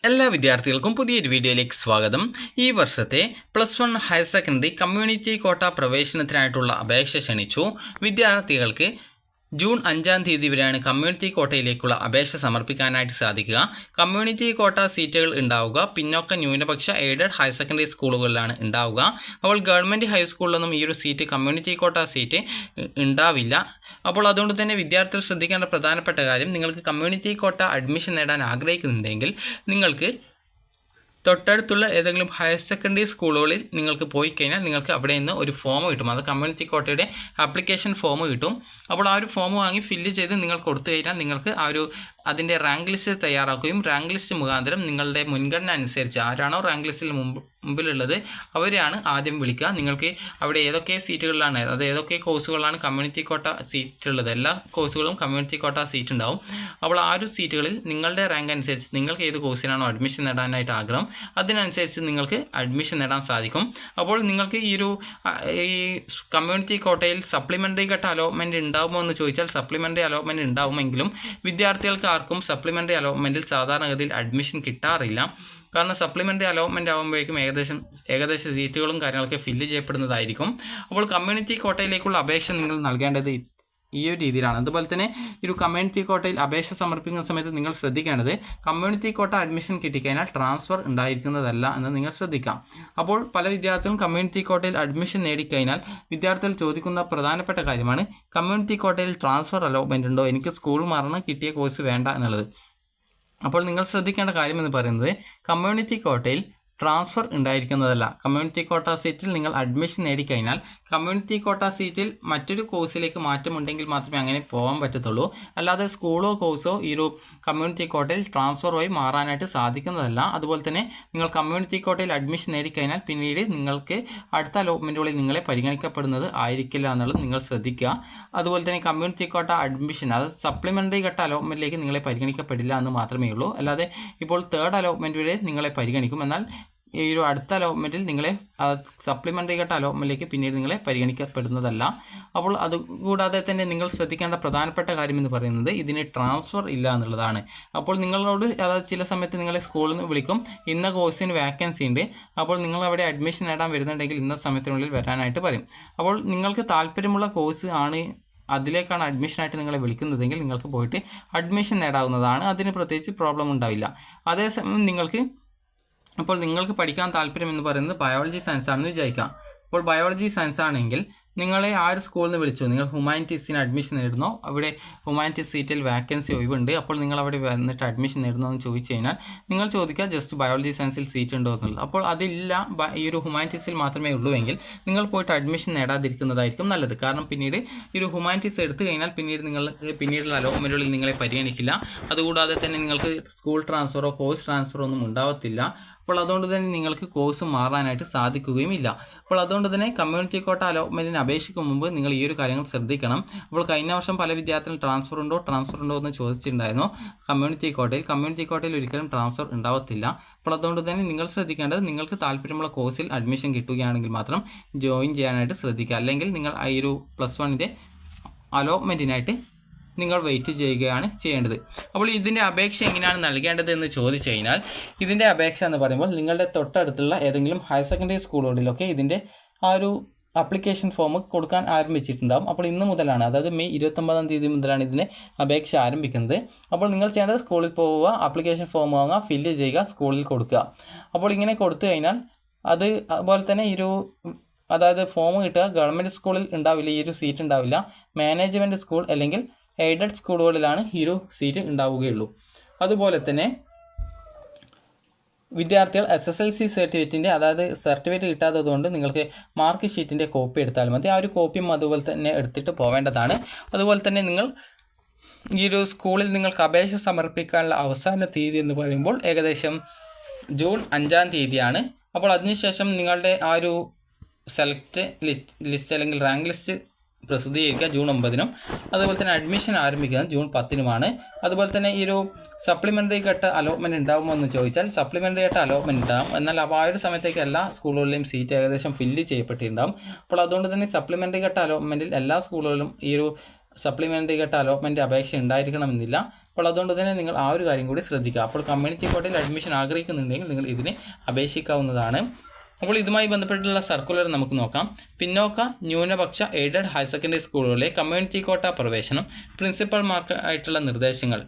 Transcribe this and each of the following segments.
എല്ലാ വിദ്യാർത്ഥികൾക്കും പുതിയൊരു വീഡിയോയിലേക്ക് സ്വാഗതം. ഈ വർഷത്തെ +1 ഹയർ സെക്കൻഡറി കമ്മ്യൂണിറ്റി കോട്ട പ്രവേശനത്തിനായിട്ടുള്ള അപേക്ഷ ക്ഷണിച്ചു. വിദ്യാർത്ഥികൾക്ക് ജൂൺ 5-ാം തീയതി വരെയാണ് കമ്മ്യൂണിറ്റി കോട്ടയിലേക്കുള്ള അപേക്ഷ സമർപ്പിക്കാനായിട്ട് സാധിക്കുക. കമ്മ്യൂണിറ്റി കോട്ട സീറ്റുകൾ ഉണ്ടാവുക പിന്നോക്ക ന്യൂനപക്ഷ എയ്ഡഡ് ഹയർ സെക്കൻഡറി സ്കൂളുകളിലാണ് ഉണ്ടാവുക. അപ്പോൾ ഗവൺമെൻറ് ഹൈസ്കൂളിലൊന്നും ഈ ഒരു സീറ്റ് കമ്മ്യൂണിറ്റി കോട്ട സീറ്റ് ഉണ്ടാവില്ല. അപ്പോൾ അതുകൊണ്ട് തന്നെ വിദ്യാർത്ഥികൾ ശ്രദ്ധിക്കേണ്ട പ്രധാനപ്പെട്ട കാര്യം, നിങ്ങൾക്ക് കമ്മ്യൂണിറ്റി കോട്ട അഡ്മിഷൻ നേടാൻ ആഗ്രഹിക്കുന്നുണ്ടെങ്കിൽ നിങ്ങൾക്ക് തൊട്ടടുത്തുള്ള ഏതെങ്കിലും ഹയർ സെക്കൻഡറി സ്കൂളുകളിൽ നിങ്ങൾക്ക് പോയി കഴിഞ്ഞാൽ നിങ്ങൾക്ക് അവിടെ നിന്ന് ഒരു ഫോം കിട്ടും. അത് കമ്മ്യൂണിറ്റി കോട്ടയുടെ ആപ്ലിക്കേഷൻ ഫോം കിട്ടും. അപ്പോൾ ആ ഒരു ഫോം വാങ്ങി ഫില്ല് ചെയ്ത് നിങ്ങൾ കൊടുത്തു കഴിഞ്ഞാൽ നിങ്ങൾക്ക് അതിൻ്റെ റാങ്ക് ലിസ്റ്റ് തയ്യാറാക്കുകയും റാങ്ക് ലിസ്റ്റ് മുഖാന്തരം നിങ്ങളുടെ മുൻഗണന അനുസരിച്ച് ആരാണോ റാങ്ക് ലിസ്റ്റിൽ മുമ്പിലുള്ളത് അവരെയാണ് ആദ്യം വിളിക്കുക. നിങ്ങൾക്ക് അവിടെ ഏതൊക്കെ സീറ്റുകളിലാണ്, അത് ഏതൊക്കെ കോഴ്സുകളാണ് കമ്മ്യൂണിറ്റി കോട്ട സീറ്റ് ഉള്ളത്, എല്ലാ കോഴ്സുകളും കമ്മ്യൂണിറ്റി കോട്ട സീറ്റ് ഉണ്ടാവും. അപ്പോൾ ആ ഒരു സീറ്റുകളിൽ നിങ്ങളുടെ റാങ്ക് അനുസരിച്ച് നിങ്ങൾക്ക് ഏത് കോഴ്സിനാണോ അഡ്മിഷൻ നേടാനായിട്ട് ആഗ്രഹം അതിനനുസരിച്ച് നിങ്ങൾക്ക് അഡ്മിഷൻ നേടാൻ സാധിക്കും. അപ്പോൾ നിങ്ങൾക്ക് ഈ കമ്മ്യൂണിറ്റി കോട്ടയിൽ സപ്ലിമെൻ്ററി ഘട്ട അലോട്ട്മെൻറ്റ് ഉണ്ടാകുമോ എന്ന് ചോദിച്ചാൽ സപ്ലിമെൻ്ററി അലോട്ട്മെൻറ്റ് ഉണ്ടാവുമെങ്കിലും വിദ്യാർത്ഥികൾക്ക് ആർക്കും സപ്ലിമെൻ്ററി അലോട്ട്മെൻറ്റിൽ സാധാരണഗതിയിൽ അഡ്മിഷൻ കിട്ടാറില്ല. കാരണം സപ്ലിമെൻ്ററി അലോട്ട്മെൻറ്റ് ആകുമ്പോഴേക്കും ഏകദേശം സീറ്റുകളും കാര്യങ്ങളൊക്കെ ഫില്ല് ചെയ്യപ്പെടുന്നതായിരിക്കും. അപ്പോൾ കമ്മ്യൂണിറ്റി കോട്ടയിലേക്കുള്ള അപേക്ഷ നിങ്ങൾ നൽകേണ്ടത് ഈ ഒരു രീതിയിലാണ്. അതുപോലെ തന്നെ ഒരു കമ്മ്യൂണിറ്റി കോട്ടയിൽ അപേക്ഷ സമർപ്പിക്കുന്ന സമയത്ത് നിങ്ങൾ ശ്രദ്ധിക്കേണ്ടത്, കമ്മ്യൂണിറ്റി കോട്ട അഡ്മിഷൻ കിട്ടിക്കഴിഞ്ഞാൽ ട്രാൻസ്ഫർ ഉണ്ടായിരിക്കുന്നതല്ല എന്ന് നിങ്ങൾ ശ്രദ്ധിക്കാം. അപ്പോൾ പല വിദ്യാർത്ഥികളും കമ്മ്യൂണിറ്റി കോട്ടയിൽ അഡ്മിഷൻ നേടിക്കഴിഞ്ഞാൽ വിദ്യാർത്ഥികൾ ചോദിക്കുന്ന പ്രധാനപ്പെട്ട കാര്യമാണ്, കമ്മ്യൂണിറ്റി കോട്ടയിൽ ട്രാൻസ്ഫർ അലോട്ട്മെൻ്റ് ഉണ്ടോ, എനിക്ക് സ്കൂൾ മാറണം, കിട്ടിയ കോഴ്സ് വേണ്ട എന്നുള്ളത്. അപ്പോൾ നിങ്ങൾ ശ്രദ്ധിക്കേണ്ട കാര്യമെന്ന് പറയുന്നത്, കമ്മ്യൂണിറ്റി കോട്ടയിൽ ട്രാൻസ്ഫർ ഉണ്ടായിരിക്കുന്നതല്ല. കമ്മ്യൂണിറ്റി കോട്ട സീറ്റിൽ നിങ്ങൾ അഡ്മിഷൻ നേടിക്കഴിഞ്ഞാൽ കമ്മ്യൂണിറ്റി കോട്ട സീറ്റിൽ മറ്റൊരു കോഴ്സിലേക്ക് മാറ്റമുണ്ടെങ്കിൽ മാത്രമേ അങ്ങനെ പോകാൻ പറ്റത്തുള്ളൂ. അല്ലാതെ സ്കൂളോ കോഴ്സോ ഈ ഒരു കമ്മ്യൂണിറ്റി കോട്ടയിൽ ട്രാൻസ്ഫർ വഴി മാറാനായിട്ട് സാധിക്കുന്നതല്ല. അതുപോലെ തന്നെ നിങ്ങൾ കമ്മ്യൂണിറ്റി കോട്ടയിൽ അഡ്മിഷൻ നേടിക്കഴിഞ്ഞാൽ പിന്നീട് നിങ്ങൾക്ക് അടുത്ത അലോട്ട്മെൻറ്റുകളിൽ നിങ്ങളെ പരിഗണിക്കപ്പെടുന്നത് ആയിരിക്കില്ല എന്നുള്ളത് നിങ്ങൾ ശ്രദ്ധിക്കുക. അതുപോലെ തന്നെ കമ്മ്യൂണിറ്റി കോട്ട അഡ്മിഷൻ, അത് സപ്ലിമെൻ്ററി ഘട്ട അലോട്ട്മെൻറ്റിലേക്ക് നിങ്ങളെ പരിഗണിക്കപ്പെടില്ല എന്ന് മാത്രമേ ഉള്ളൂ. അല്ലാതെ ഇപ്പോൾ തേർഡ് അലോട്ട്മെൻറ്റ് വരെ നിങ്ങളെ പരിഗണിക്കും. എന്നാൽ ഈ ഒരു അടുത്ത അലോട്ട്മെൻറ്റിൽ നിങ്ങളെ സപ്ലിമെൻ്ററി ഘട്ട അലോട്ട്മെൻറ്റിലേക്ക് പിന്നീട് നിങ്ങളെ പരിഗണിക്കപ്പെടുന്നതല്ല. അപ്പോൾ അതുകൂടാതെ തന്നെ നിങ്ങൾ ശ്രദ്ധിക്കേണ്ട പ്രധാനപ്പെട്ട കാര്യം എന്ന് പറയുന്നത്, ഇതിന് ട്രാൻസ്ഫർ ഇല്ല എന്നുള്ളതാണ്. അപ്പോൾ നിങ്ങളോട് ചില സമയത്ത് നിങ്ങളെ സ്കൂളിൽ നിന്ന് വിളിക്കും, ഇന്ന കോഴ്സിന് വാക്കൻസി ഉണ്ട്, അപ്പോൾ നിങ്ങൾ അവിടെ അഡ്മിഷൻ നേടാൻ വരുന്നുണ്ടെങ്കിൽ ഇന്ന സമയത്തിനുള്ളിൽ വരാനായിട്ട് പറയും. അപ്പോൾ നിങ്ങൾക്ക് താല്പര്യമുള്ള കോഴ്സ് ആണ്, അതിലേക്കാണ് അഡ്മിഷനായിട്ട് നിങ്ങളെ വിളിക്കുന്നതെങ്കിൽ നിങ്ങൾക്ക് പോയിട്ട് അഡ്മിഷൻ നേടാവുന്നതാണ്. അതിന് പ്രത്യേകിച്ച് പ്രോബ്ലം ഉണ്ടാവില്ല. അതേസമയം നിങ്ങൾക്ക് പഠിക്കാൻ താല്പര്യം എന്ന് പറയുന്നത് ബയോളജി സയൻസ് ആണെന്ന് വിചാരിക്കാം. അപ്പോൾ ബയോളജി സയൻസ് ആണെങ്കിൽ നിങ്ങളെ ആ ഒരു സ്കൂളിൽ നിന്ന് വിളിച്ചു, നിങ്ങൾ ഹ്യൂമാനിറ്റീസിന് അഡ്മിഷൻ നേടുന്നോ, അവിടെ ഹ്യൂമാനിറ്റീസ് സീറ്റിൽ വാക്കൻസി ഒഴിവുണ്ട്, അപ്പോൾ നിങ്ങൾ അവിടെ വന്നിട്ട് അഡ്മിഷൻ നേടുന്നോ എന്ന് ചോദിച്ചു കഴിഞ്ഞാൽ നിങ്ങൾ ചോദിക്കുക ജസ്റ്റ് ബയോളജി സയൻസിൽ സീറ്റ് ഉണ്ടോ എന്നുള്ളത്. അപ്പോൾ അതില്ല, ഈ ഒരു ഹ്യൂമാനിറ്റീസിൽ മാത്രമേ ഉള്ളൂ എങ്കിൽ നിങ്ങൾ പോയിട്ട് അഡ്മിഷൻ നേടാതിരിക്കുന്നതായിരിക്കും നല്ലത്. കാരണം പിന്നീട് ഈ ഒരു ഹ്യൂമാനിറ്റീസ് എടുത്തു കഴിഞ്ഞാൽ പിന്നീടുള്ള അലോട്ട്മെൻറ്റുകളിൽ നിങ്ങളെ പരിഗണിക്കില്ല. അതുകൂടാതെ തന്നെ നിങ്ങൾക്ക് സ്കൂൾ ട്രാൻസ്ഫറോ കോഴ്സ് ട്രാൻസ്ഫറോ ഒന്നും ഉണ്ടാവത്തില്ല. അപ്പോൾ അതുകൊണ്ട് തന്നെ നിങ്ങൾക്ക് കോഴ്സ് മാറാനായിട്ട് സാധിക്കുകയും ഇല്ല. അപ്പോൾ അതുകൊണ്ട് തന്നെ കമ്മ്യൂണിറ്റി കോട്ട അലോട്ട്മെൻറ്റിന് അപേക്ഷിക്കും മുമ്പ് നിങ്ങൾ ഈ ഒരു കാര്യങ്ങൾ ശ്രദ്ധിക്കണം. അപ്പോൾ കഴിഞ്ഞ വർഷം പല വിദ്യാർത്ഥികളും ട്രാൻസ്ഫർ ഉണ്ടോ എന്ന് ചോദിച്ചിട്ടുണ്ടായിരുന്നു. കമ്മ്യൂണിറ്റി കോട്ടയിൽ ഒരിക്കലും ട്രാൻസ്ഫർ ഉണ്ടാവത്തില്ല. അപ്പോൾ അതുകൊണ്ട് തന്നെ നിങ്ങൾ ശ്രദ്ധിക്കേണ്ടത്, നിങ്ങൾക്ക് താല്പര്യമുള്ള കോഴ്സിൽ അഡ്മിഷൻ കിട്ടുകയാണെങ്കിൽ മാത്രം ജോയിൻ ചെയ്യാനായിട്ട് ശ്രദ്ധിക്കുക. അല്ലെങ്കിൽ നിങ്ങൾ ഈ ഒരു +1 അലോട്ട്മെൻറ്റിനായിട്ട് നിങ്ങൾ വെയിറ്റ് ചെയ്യുകയാണ് ചെയ്യേണ്ടത്. അപ്പോൾ ഇതിൻ്റെ അപേക്ഷ എങ്ങനെയാണ് നൽകേണ്ടത് എന്ന് ചോദിച്ചു കഴിഞ്ഞാൽ, ഇതിൻ്റെ അപേക്ഷ എന്ന് പറയുമ്പോൾ നിങ്ങളുടെ തൊട്ടടുത്തുള്ള ഏതെങ്കിലും ഹയർ സെക്കൻഡറി സ്കൂളുകളിലൊക്കെ ഇതിൻ്റെ ആ ഒരു ആപ്ലിക്കേഷൻ ഫോം കൊടുക്കാൻ ആരംഭിച്ചിട്ടുണ്ടാകും. അപ്പോൾ ഇന്ന് മുതലാണ്, അതായത് മെയ് 29-ാം തീയതി മുതലാണ് ഇതിൻ്റെ അപേക്ഷ ആരംഭിക്കുന്നത്. അപ്പോൾ നിങ്ങൾ ചെയ്യേണ്ടത് സ്കൂളിൽ പോവുക, ആപ്ലിക്കേഷൻ ഫോം വാങ്ങുക, ഫില്ല് ചെയ്യുക, സ്കൂളിൽ കൊടുക്കുക. അപ്പോൾ ഇങ്ങനെ കൊടുത്തു കഴിഞ്ഞാൽ അതുപോലെ തന്നെ അതായത് ഫോം കിട്ടുക ഗവൺമെൻറ് സ്കൂളിൽ ഉണ്ടാവില്ല, ഈ ഒരു സീറ്റ് ഉണ്ടാവില്ല. മാനേജ്മെൻറ്റ് സ്കൂൾ അല്ലെങ്കിൽ എയ്ഡഡ് സ്കൂളുകളിലാണ് ഈ ഒരു സീറ്റ് ഉണ്ടാവുകയുള്ളൂ. അതുപോലെ തന്നെ വിദ്യാർത്ഥികൾ SSLC സർട്ടിഫിക്കറ്റിൻ്റെ, അതായത് സർട്ടിഫിക്കറ്റ് കിട്ടാത്തതുകൊണ്ട് നിങ്ങൾക്ക് മാർക്ക് ഷീറ്റിൻ്റെ കോപ്പി എടുത്താൽ മതി. ആ ഒരു കോപ്പിയും അതുപോലെ തന്നെ എടുത്തിട്ട് പോവേണ്ടതാണ്. അതുപോലെ തന്നെ നിങ്ങൾ ഈ ഒരു സ്കൂളിൽ നിങ്ങൾക്ക് അപേക്ഷ സമർപ്പിക്കാനുള്ള അവസാന തീയതി എന്ന് പറയുമ്പോൾ ഏകദേശം ജൂൺ 5-ാം തീയതിയാണ്. അപ്പോൾ അതിനുശേഷം നിങ്ങളുടെ ആ ഒരു സെലക്ട് ലിസ്റ്റ് അല്ലെങ്കിൽ റാങ്ക് ലിസ്റ്റ് പ്രസിദ്ധീകരിക്കുക ജൂൺ 9-നും. അതുപോലെ തന്നെ അഡ്മിഷൻ ആരംഭിക്കുന്നത് ജൂൺ 10-നുമാണ്. അതുപോലെ തന്നെ ഈ ഒരു സപ്ലിമെൻ്ററി ഘട്ട അലോട്ട്മെൻറ്റ് ഉണ്ടാകുമോ എന്ന് ചോദിച്ചാൽ സപ്ലിമെൻ്ററി ഘട്ട അലോട്ട്മെൻറ്റ് ഉണ്ടാകും. എന്നാൽ ആ ഒരു സമയത്തേക്ക് എല്ലാ സ്കൂളുകളിലെയും സീറ്റ് ഏകദേശം ഫില്ല് ചെയ്യപ്പെട്ടിട്ടുണ്ടാകും. അപ്പോൾ അതുകൊണ്ട് തന്നെ സപ്ലിമെൻ്ററി ഘട്ട അലോട്ട്മെൻറ്റിൽ എല്ലാ സ്കൂളുകളിലും ഈ ഒരു സപ്ലിമെൻ്ററി ഘട്ട അലോട്ട്മെൻറ്റ് അപേക്ഷ ഉണ്ടായിരിക്കണമെന്നില്ല. അപ്പോൾ അതുകൊണ്ട് തന്നെ നിങ്ങൾ ആ ഒരു കാര്യം കൂടി ശ്രദ്ധിക്കുക. അപ്പോൾ കമ്മ്യൂണിറ്റി കോട്ടയിൽ അഡ്മിഷൻ ആഗ്രഹിക്കുന്നുണ്ടെങ്കിൽ നിങ്ങൾ ഇതിന് അപേക്ഷിക്കാവുന്നതാണ്. അപ്പോൾ ഇതുമായി ബന്ധപ്പെട്ടുള്ള സർക്കുലർ നമുക്ക് നോക്കാം. പിന്നോക്ക ന്യൂനപക്ഷ എയ്ഡഡ് ഹയർ സെക്കൻഡറി സ്കൂളുകളിലെ കമ്മ്യൂണിറ്റി കോട്ട പ്രവേശനം പ്രിൻസിപ്പൽമാർക്കായിട്ടുള്ള നിർദ്ദേശങ്ങൾ.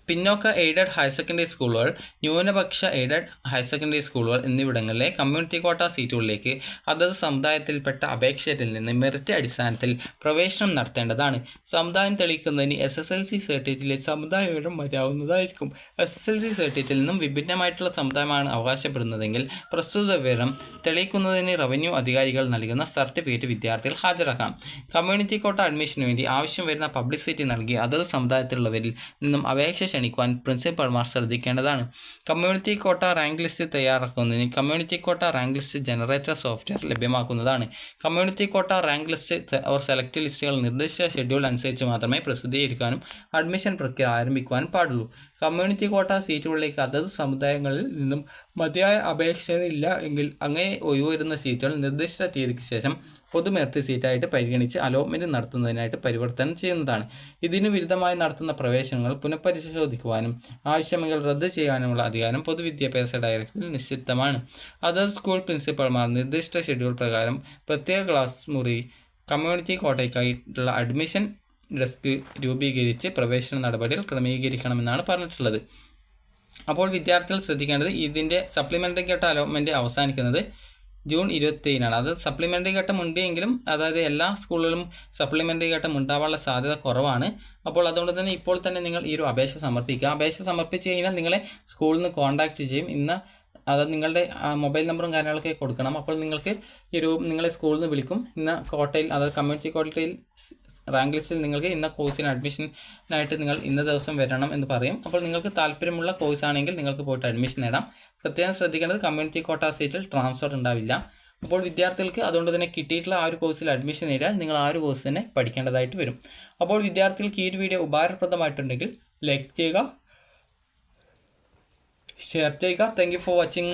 പിന്നോക്ക എയ്ഡഡ് ഹയർ സെക്കൻഡറി സ്കൂളുകൾ, ന്യൂനപക്ഷ എയ്ഡഡ് ഹയർ സെക്കൻഡറി സ്കൂളുകൾ എന്നിവിടങ്ങളിലെ കമ്മ്യൂണിറ്റി കോട്ട സീറ്റുകളിലേക്ക് അതത് സമുദായത്തിൽപ്പെട്ട അപേക്ഷകരിൽ നിന്ന് മെറിറ്റ് അടിസ്ഥാനത്തിൽ പ്രവേശനം നടത്തേണ്ടതാണ്. സമുദായം തെളിയിക്കുന്നതിന് SSLC സർട്ടിഫിക്കറ്റിലെ സമുദായ വിവരം മതിയാവുന്നതായിരിക്കും. SSLC സർട്ടിഫിക്കറ്റിൽ നിന്നും വിഭിന്നമായിട്ടുള്ള സമുദായമാണ് അവകാശപ്പെടുന്നതെങ്കിൽ പ്രസ്തുത വിവരം തെളിയിക്കുന്നതിന് റവന്യൂ അധികാരികൾ നൽകുന്ന സർട്ടിഫിക്കറ്റ് വിദ്യാർത്ഥികൾ ഹാജരാക്കാം. കമ്മ്യൂണിറ്റി കോട്ട അഡ്മിഷന് വേണ്ടി ആവശ്യം വരുന്ന പബ്ലിസിറ്റി നൽകി അതത് സമുദായത്തിലുള്ളവരിൽ നിന്നും അപേക്ഷ ക്ഷണിക്കുവാൻ പ്രിൻസിപ്പൽമാർ ശ്രദ്ധിക്കേണ്ടതാണ്. കമ്മ്യൂണിറ്റി കോട്ട റാങ്ക് ലിസ്റ്റ് തയ്യാറാക്കുന്നതിന് community quota rank list generator software ലഭ്യമാക്കുന്നതാണ്. Community quota rank list or select ലിസ്റ്റുകൾ നിർദ്ദിഷ്ട ഷെഡ്യൂൾ അനുസരിച്ച് മാത്രമേ പ്രസിദ്ധീകരിക്കാനും അഡ്മിഷൻ പ്രക്രിയ ആരംഭിക്കുവാനും പാടുള്ളൂ. കമ്മ്യൂണിറ്റി കോട്ട സീറ്റുകളിലേക്ക് അതത് സമുദായങ്ങളിൽ നിന്നും മതിയായ അപേക്ഷകരില്ല എങ്കിൽ അങ്ങനെ ഒഴിവരുന്ന സീറ്റുകൾ നിർദ്ദിഷ്ട തീയതിക്ക് ശേഷം പൊതു മെറിറ്റ് സീറ്റായിട്ട് പരിഗണിച്ച് അലോട്ട്മെൻറ്റ് നടത്തുന്നതിനായിട്ട് പരിവർത്തനം ചെയ്യുന്നതാണ്. ഇതിനു വിരുദ്ധമായി നടത്തുന്ന പ്രവേശനങ്ങൾ പുനഃപരിശോധിക്കുവാനും ആവശ്യമെങ്കിൽ റദ്ദ് ചെയ്യാനുമുള്ള അധികാരം പൊതുവിദ്യാഭ്യാസ ഡയറക്ടറിൽ നിശ്ചിതമാണ്. അതത് സ്കൂൾ പ്രിൻസിപ്പൽമാർ നിർദ്ദിഷ്ട ഷെഡ്യൂൾ പ്രകാരം പ്രത്യേക ക്ലാസ് മുറി കമ്മ്യൂണിറ്റി കോട്ടയ്ക്കായിട്ടുള്ള അഡ്മിഷൻ ഡെസ്ക് രൂപീകരിച്ച് പ്രവേശന നടപടികൾ ക്രമീകരിക്കണമെന്നാണ് പറഞ്ഞിട്ടുള്ളത്. അപ്പോൾ വിദ്യാർത്ഥികൾ ശ്രദ്ധിക്കേണ്ടത്, ഇതിൻ്റെ സപ്ലിമെൻ്ററി ഘട്ട അലോട്ട്മെൻറ്റ് അവസാനിക്കുന്നത് ജൂൺ 27-നാണ്. അത് സപ്ലിമെൻ്ററി ഘട്ടം ഉണ്ട് എങ്കിലും അതായത് എല്ലാ സ്കൂളുകളിലും സപ്ലിമെൻ്ററി ഘട്ടം ഉണ്ടാവാനുള്ള സാധ്യത കുറവാണ്. അപ്പോൾ അതുകൊണ്ട് തന്നെ ഇപ്പോൾ തന്നെ നിങ്ങൾ ഈ ഒരു അപേക്ഷ സമർപ്പിക്കുക. അപേക്ഷ സമർപ്പിച്ച് കഴിഞ്ഞാൽ നിങ്ങളെ സ്കൂളിൽ നിന്ന് കോൺടാക്റ്റ് ചെയ്യും. അത് നിങ്ങളുടെ മൊബൈൽ നമ്പറും കാര്യങ്ങളൊക്കെ കൊടുക്കണം. അപ്പോൾ നിങ്ങൾക്ക് നിങ്ങളെ സ്കൂളിൽ നിന്ന് വിളിക്കും. ഇന്ന കോട്ടയിൽ അതായത് കമ്മ്യൂണിറ്റി കോട്ടയിൽ റാങ്ക് ലിസ്റ്റിൽ നിങ്ങൾക്ക് ഇന്ന കോഴ്സിന് അഡ്മിഷനായിട്ട് നിങ്ങൾ ഇന്ന ദിവസം വരണം എന്ന് പറയും. അപ്പോൾ നിങ്ങൾക്ക് താല്പര്യമുള്ള കോഴ്സ് ആണെങ്കിൽ നിങ്ങൾക്ക് പോയിട്ട് അഡ്മിഷൻ നേടാം. പ്രത്യേകം ശ്രദ്ധിക്കേണ്ടത്, കമ്മ്യൂണിറ്റി കോട്ട സീറ്റിൽ ട്രാൻസ്ഫർ ഉണ്ടാവില്ല. അപ്പോൾ വിദ്യാർത്ഥികൾക്ക് അതുകൊണ്ട് തന്നെ കിട്ടിയിട്ടുള്ള ആ ഒരു കോഴ്സിൽ അഡ്മിഷൻ നേടിയാൽ നിങ്ങൾ ആ ഒരു കോഴ്സ് തന്നെ പഠിക്കേണ്ടതായിട്ട് വരും. അപ്പോൾ വിദ്യാർത്ഥികൾക്ക് ഈ ഒരു വീഡിയോ ഉപകാരപ്രദമായിട്ടുണ്ടെങ്കിൽ ലൈക്ക് ചെയ്യുക, ഷെയർ ചെയ്യുക. Thank you for watching.